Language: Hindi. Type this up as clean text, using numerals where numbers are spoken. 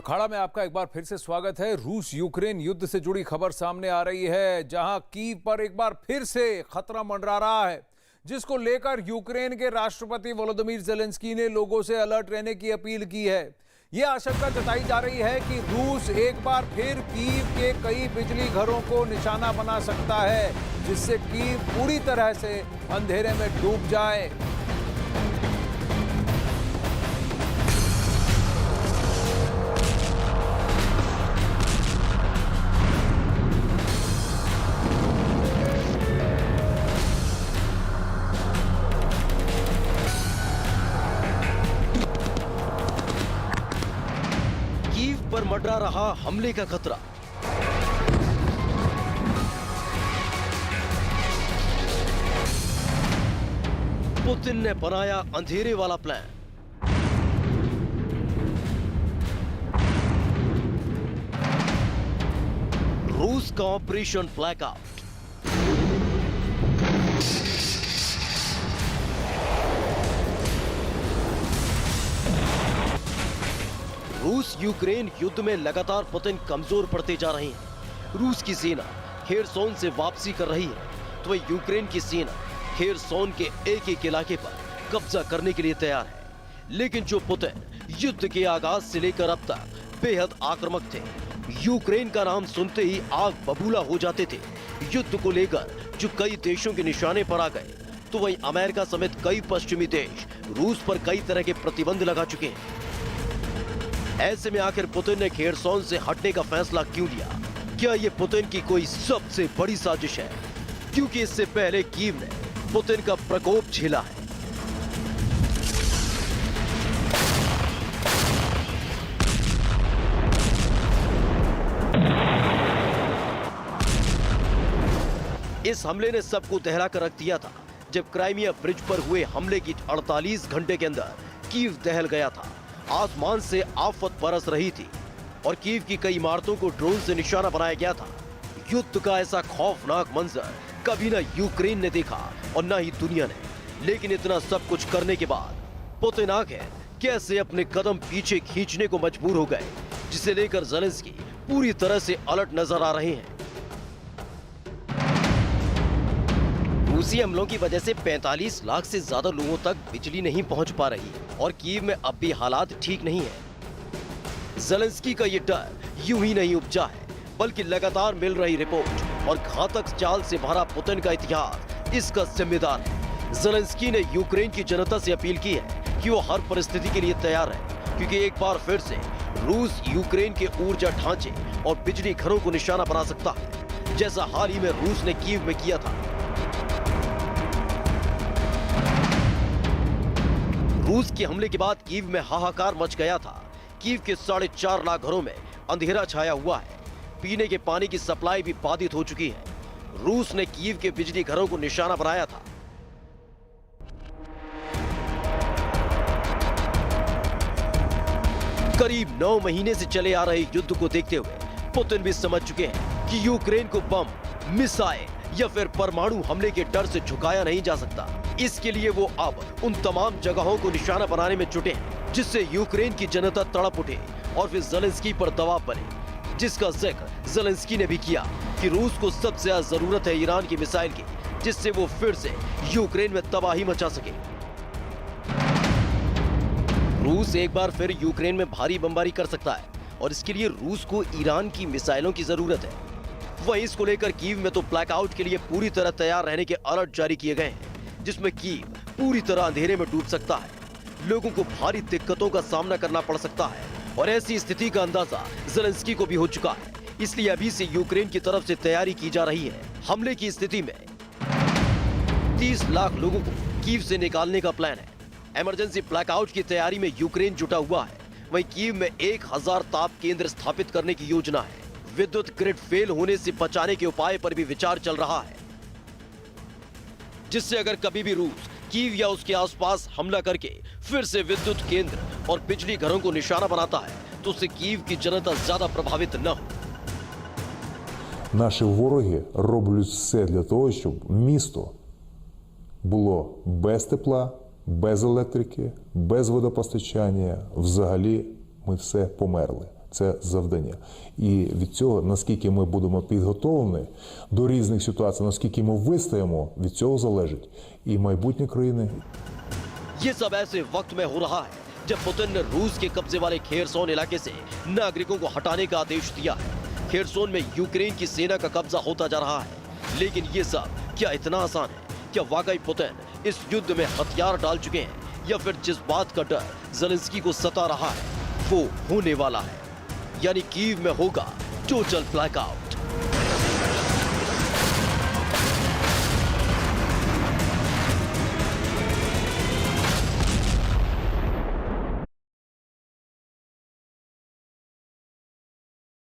अखाड़ा में आपका एक बार फिर से स्वागत है। रूस यूक्रेन युद्ध से जुड़ी खबर सामने आ रही है, जहां कीव पर एक बार फिर से खतरा मंडरा रहा है, जिसको लेकर यूक्रेन के राष्ट्रपति वोलोदिमीर ज़ेलेंस्की ने लोगों से अलर्ट रहने की अपील की है। यह आशंका जताई जा रही है कि रूस एक बार फिर कीव के कई बिजली घरों को निशाना बना सकता है, जिससे कीव पूरी तरह से अंधेरे में डूब जाए। पर मंडरा रहा हमले का खतरा। पुतिन ने बनाया अंधेरे वाला प्लान। रूस का ऑपरेशन ब्लैकआउट। रूस यूक्रेन युद्ध में लगातार पुतिन कमजोर पड़ते जा रहे हैं। रूस की सेना खेरसोन से वापसी कर रही है, तो वही यूक्रेन की सेना खेरसोन के एक एक इलाके पर कब्जा करने के लिए तैयार है। लेकिन जो पुतिन युद्ध के आगाज से लेकर अब तक बेहद आक्रामक थे, यूक्रेन का नाम सुनते ही आग बबूला हो जाते थे। युद्ध को लेकर जो कई देशों के निशाने पर आ गए, तो वही अमेरिका समेत कई पश्चिमी देश रूस पर कई तरह के प्रतिबंध लगा चुके हैं। ऐसे में आखिर पुतिन ने खेरसोन से हटने का फैसला क्यों लिया? क्या ये पुतिन की कोई सबसे बड़ी साजिश है? क्योंकि इससे पहले कीव ने पुतिन का प्रकोप झेला है। इस हमले ने सबको दहला कर रख दिया था, जब क्राइमिया ब्रिज पर हुए हमले की 48 घंटे के अंदर कीव दहल गया था। आसमान से आफत बरस रही थी और कीव की कई इमारतों को ड्रोन से निशाना बनाया गया था। युद्ध का ऐसा खौफनाक मंजर कभी ना यूक्रेन ने देखा और ना ही दुनिया ने। लेकिन इतना सब कुछ करने के बाद पुतिन आखिर कैसे अपने कदम पीछे खींचने को मजबूर हो गए, जिसे लेकर ज़ेलेंस्की पूरी तरह से अलर्ट नजर आ रहे हैं। रूसी हमलों की वजह से 45 लाख से ज्यादा लोगों तक बिजली नहीं पहुंच पा रही और कीव में अब भी हालात ठीक नहीं है। ज़ेलेंस्की का ये डर यूं ही नहीं उपजा है, बल्कि लगातार मिल रही रिपोर्ट और घातक चाल से भरा पुतिन का इतिहास इसका जिम्मेदार है। ज़ेलेंस्की ने यूक्रेन की जनता से अपील की है कि वो हर परिस्थिति के लिए तैयार है, क्योंकि एक बार फिर से रूस यूक्रेन के ऊर्जा ढांचे और बिजली घरों को निशाना बना सकता है, जैसा हाल ही में रूस ने कीव में किया था। रूस के हमले के बाद कीव में हाहाकार मच गया था। कीव के 4.5 लाख घरों में अंधेरा छाया हुआ है। पीने के पानी की सप्लाई भी बाधित हो चुकी है। रूस ने कीव के बिजली घरों को निशाना बनाया था। करीब 9 महीने से चले आ रहे युद्ध को देखते हुए पुतिन भी समझ चुके हैं कि यूक्रेन को बम, मिसाइल या फिर परमाणु हमले के डर से झुकाया नहीं जा सकता। इसके लिए वो अब उन तमाम जगहों को निशाना बनाने में जुटे हैं, जिससे यूक्रेन की जनता तड़प उठे और फिर ज़ेलेंस्की पर दबाव बने, जिसका जिक्र ज़ेलेंस्की ने भी किया कि रूस को सबसे ज्यादा जरूरत है ईरान की मिसाइल की, जिससे वो फिर से यूक्रेन में तबाही मचा सके। रूस एक बार फिर यूक्रेन में भारी बमबारी कर सकता है और इसके लिए रूस को ईरान की मिसाइलों की जरूरत है। वहीं इसको लेकर कीव में तो ब्लैकआउट के लिए पूरी तरह तैयार रहने के अलर्ट जारी किए गए हैं, जिसमें कीव पूरी तरह अंधेरे में डूब सकता है। लोगों को भारी दिक्कतों का सामना करना पड़ सकता है और ऐसी स्थिति का अंदाजा ज़ेलेंस्की को भी हो चुका है। इसलिए अभी से यूक्रेन की तरफ से तैयारी की जा रही है। हमले की स्थिति में 30 लाख लोगों को कीव से निकालने का प्लान है। इमरजेंसी ब्लैकआउट की तैयारी में यूक्रेन जुटा हुआ है। वहीं कीव में 1000 ताप केंद्र स्थापित करने की योजना है। विद्युत ग्रिड फेल होने से बचाने के उपाय पर भी विचार चल रहा है, जिससे अगर कभी भी रूस कीव या उसके आसपास हमला करके फिर से विद्युत केंद्र और बिजली घरों को निशाना बनाता है, तो उससे कीव की जनता ज्यादा प्रभावित न हो। Наші вороги роблять все для того, щоб місто було без тепла, без електрики, без водопостачання. Взагалі ми все померли. це завдання. І від цього, наскільки ми будемо підготовлені до різних ситуацій, наскільки ми вистоїмо, від цього залежить і майбутнє країни. ये सब ऐसे वक्त में हो रहा है जब पुतिन ने रूस के कब्जे वाले खेरसोन इलाके से नागरिकों को हटाने का आदेश दिया है। खेरसोन में यूक्रेन की सेना का कब्जा होता जा रहा है। लेकिन ये सब क्या इतना आसान है? क्या वाकई पुतिन इस युद्ध में हथियार डाल चुके हैं, या फिर जिस बात का डर ज़ेलेंस्की को सता रहा है वो होने वाला है, यानी कीव में होगा टोटल ब्लैकआउट।